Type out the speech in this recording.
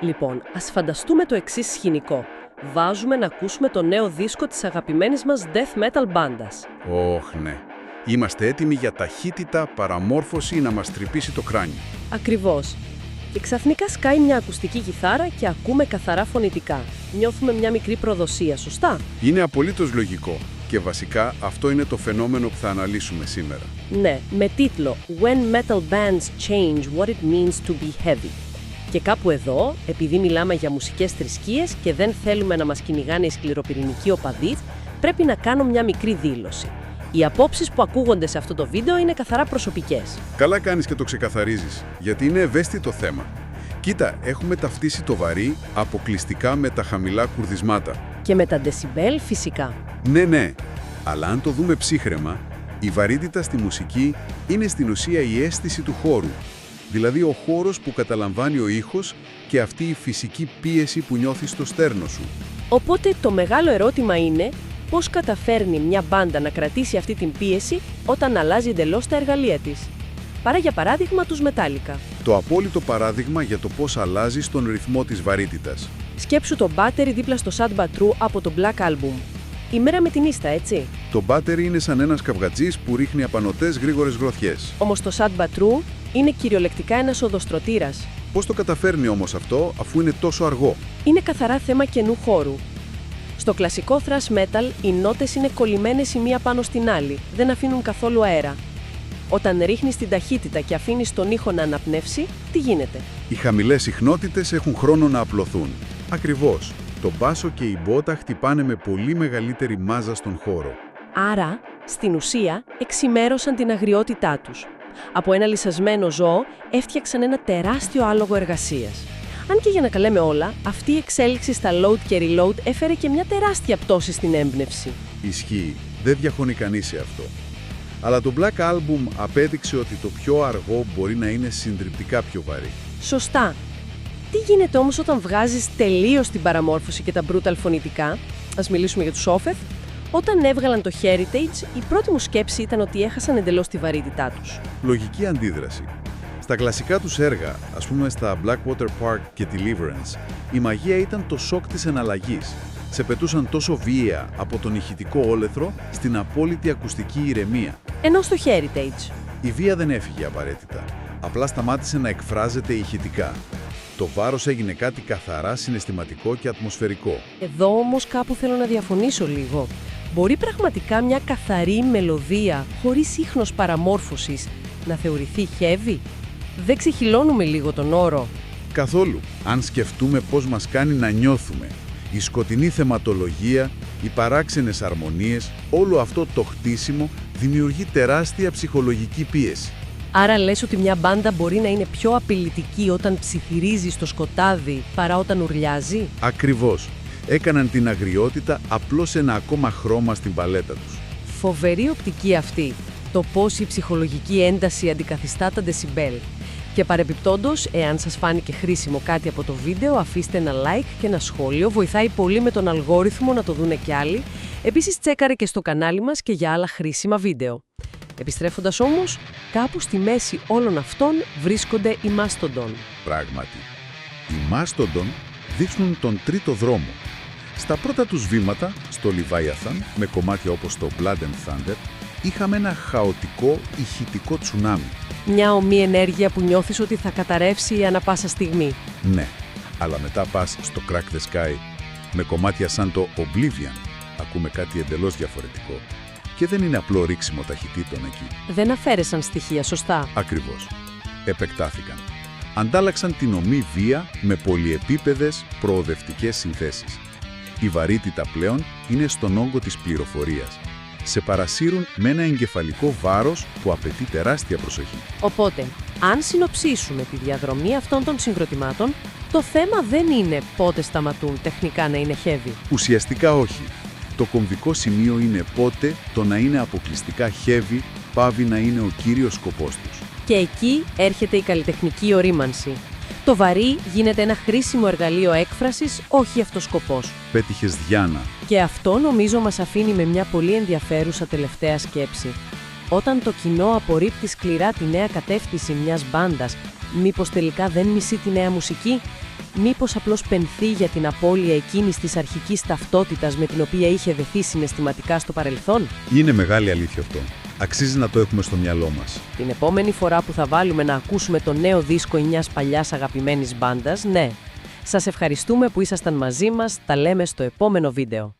Λοιπόν, ας φανταστούμε το εξής σκηνικό. Βάζουμε να ακούσουμε το νέο δίσκο της αγαπημένης μας death metal μπάντας. Ωχ, ναι. Είμαστε έτοιμοι για ταχύτητα, παραμόρφωση να μας τρυπήσει το κράνιο. Ακριβώς. Και ξαφνικά σκάει μια ακουστική κιθάρα και ακούμε καθαρά φωνητικά. Νιώθουμε μια μικρή προδοσία, σωστά? Είναι απολύτως λογικό. Και βασικά αυτό είναι το φαινόμενο που θα αναλύσουμε σήμερα. Ναι, με τίτλο When Metal Bands Change What It Means to Be Heavy. Και κάπου εδώ, επειδή μιλάμε για μουσικές θρησκείες και δεν θέλουμε να μας κυνηγάνε οι σκληροπυρηνικοί οπαδοί, πρέπει να κάνω μια μικρή δήλωση. Οι απόψεις που ακούγονται σε αυτό το βίντεο είναι καθαρά προσωπικές. Καλά κάνεις και το ξεκαθαρίζεις, γιατί είναι ευαίσθητο θέμα. Κοίτα, έχουμε ταυτίσει το βαρύ αποκλειστικά με τα χαμηλά κουρδισμάτα. Και με τα decibel φυσικά. Ναι. Αλλά αν το δούμε ψύχραιμα, η βαρύτητα στη μουσική είναι στην ουσία η αίσθηση του χώρου. Δηλαδή ο χώρος που καταλαμβάνει ο ήχος και αυτή η φυσική πίεση που νιώθεις στο στέρνο σου. Οπότε το μεγάλο ερώτημα είναι πώς καταφέρνει μια μπάντα να κρατήσει αυτή την πίεση όταν αλλάζει εντελώς τα εργαλεία της. Πάρε για παράδειγμα τους Metallica. Το απόλυτο παράδειγμα για το πώς αλλάζεις τον ρυθμό της βαρύτητας. Σκέψου το battery δίπλα στο Sad But True από το Black Album. Η μέρα με την ίστα, έτσι. Το battery είναι σαν ένας καυγατζής που ρίχνει απανωτές γρήγορες γροθιές. Όμως το Sad But True είναι κυριολεκτικά ένας οδοστρωτήρας. Πώς το καταφέρνει όμως αυτό, αφού είναι τόσο αργό? Είναι καθαρά θέμα καινού χώρου. Στο κλασικό thrash metal, οι νότες είναι κολλημένες η μία πάνω στην άλλη, δεν αφήνουν καθόλου αέρα. Όταν ρίχνεις την ταχύτητα και αφήνεις τον ήχο να αναπνεύσει, τι γίνεται? Οι χαμηλές συχνότητες έχουν χρόνο να απλωθούν. Ακριβώς. Το μπάσο και η μπότα χτυπάνε με πολύ μεγαλύτερη μάζα στον χώρο. Άρα, στην ουσία, εξημέρωσαν την αγριότητά τους. Από ένα λυσασμένο ζώο έφτιαξαν ένα τεράστιο άλογο εργασίας. Αν και για να καλέμε όλα, αυτή η εξέλιξη στα load και reload έφερε και μια τεράστια πτώση στην έμπνευση. Ισχύει. Δεν διαφωνεί κανείς σε αυτό. Αλλά το Black Album απέδειξε ότι το πιο αργό μπορεί να είναι συντριπτικά πιο βαρύ. Σωστά. Τι γίνεται όμως όταν βγάζεις τελείως την παραμόρφωση και τα brutal φωνητικά? Ας μιλήσουμε για τους Opeth. Όταν έβγαλαν το Heritage, η πρώτη μου σκέψη ήταν ότι έχασαν εντελώς τη βαρύτητά τους. Λογική αντίδραση. Στα κλασικά τους έργα, ας πούμε στα Blackwater Park και Deliverance, η μαγεία ήταν το σοκ της εναλλαγής. Σε πετούσαν τόσο βίαια από τον ηχητικό όλεθρο στην απόλυτη ακουστική ηρεμία. Ενώ στο Heritage. Η βία δεν έφυγε απαραίτητα. Απλά σταμάτησε να εκφράζεται ηχητικά. Το βάρος έγινε κάτι καθαρά συναισθηματικό και ατμοσφαιρικό. Εδώ όμως κάπου θέλω να διαφωνήσω λίγο. Μπορεί πραγματικά μια καθαρή μελωδία, χωρίς ίχνος παραμόρφωσης, να θεωρηθεί heavy? Δεν ξεχυλώνουμε λίγο τον όρο? Καθόλου. Αν σκεφτούμε πώς μας κάνει να νιώθουμε. Η σκοτεινή θεματολογία, οι παράξενες αρμονίες, όλο αυτό το χτίσιμο δημιουργεί τεράστια ψυχολογική πίεση. Άρα λες ότι μια μπάντα μπορεί να είναι πιο απειλητική όταν ψιθυρίζει στο σκοτάδι παρά όταν ουρλιάζει? Ακριβώς. Έκαναν την αγριότητα απλώς ένα ακόμα χρώμα στην παλέτα τους. Φοβερή οπτική αυτή. Το πώς η ψυχολογική ένταση αντικαθιστά τα decibel. Και παρεπιπτόντως, εάν σας φάνηκε χρήσιμο κάτι από το βίντεο, αφήστε ένα like και ένα σχόλιο. Βοηθάει πολύ με τον αλγόριθμο να το δούνε κι άλλοι. Επίσης, τσέκαρε και στο κανάλι μας και για άλλα χρήσιμα βίντεο. Επιστρέφοντας όμως, κάπου στη μέση όλων αυτών βρίσκονται οι Mastodon. Πράγματι. Οι Mastodon δείχνουν τον τρίτο δρόμο. Στα πρώτα τους βήματα, στο Leviathan, με κομμάτια όπως το Blood and Thunder, είχαμε ένα χαοτικό ηχητικό τσουνάμι. Μια ομή ενέργεια που νιώθεις ότι θα καταρρεύσει ανά πάσα στιγμή. Ναι, αλλά μετά πας στο Crack the Sky, με κομμάτια σαν το Oblivion, ακούμε κάτι εντελώς διαφορετικό. Και δεν είναι απλό ρίξιμο ταχυτήτων εκεί. Δεν αφαίρεσαν στοιχεία, σωστά. Ακριβώς. Επεκτάθηκαν. Αντάλλαξαν την ομή βία με πολυεπίπεδες προοδευτικές συνθέσεις. Η βαρύτητα πλέον είναι στον όγκο της πληροφορίας. Σε παρασύρουν με ένα εγκεφαλικό βάρος που απαιτεί τεράστια προσοχή. Οπότε, αν συνοψίσουμε τη διαδρομή αυτών των συγκροτημάτων, το θέμα δεν είναι πότε σταματούν τεχνικά να είναι heavy. Ουσιαστικά όχι. Το κομβικό σημείο είναι πότε το να είναι αποκλειστικά heavy πάβει να είναι ο κύριος σκοπός τους. Και εκεί έρχεται η καλλιτεχνική ορίμανση. Το βαρύ γίνεται ένα χρήσιμο εργαλείο έκφρασης, όχι αυτός σκοπός. Πέτυχες Διάνα. Και αυτό νομίζω μας αφήνει με μια πολύ ενδιαφέρουσα τελευταία σκέψη. Όταν το κοινό απορρίπτει σκληρά τη νέα κατεύθυνση μιας μπάντας, μήπως τελικά δεν μισεί τη νέα μουσική? Μήπως απλώς πενθεί για την απώλεια εκείνης της αρχικής ταυτότητας με την οποία είχε δεθεί συναισθηματικά στο παρελθόν? Είναι μεγάλη αλήθεια αυτό. Αξίζει να το έχουμε στο μυαλό μας. Την επόμενη φορά που θα βάλουμε να ακούσουμε το νέο δίσκο μιας παλιάς αγαπημένης μπάντας, ναι. Σας ευχαριστούμε που ήσασταν μαζί μας, τα λέμε στο επόμενο βίντεο.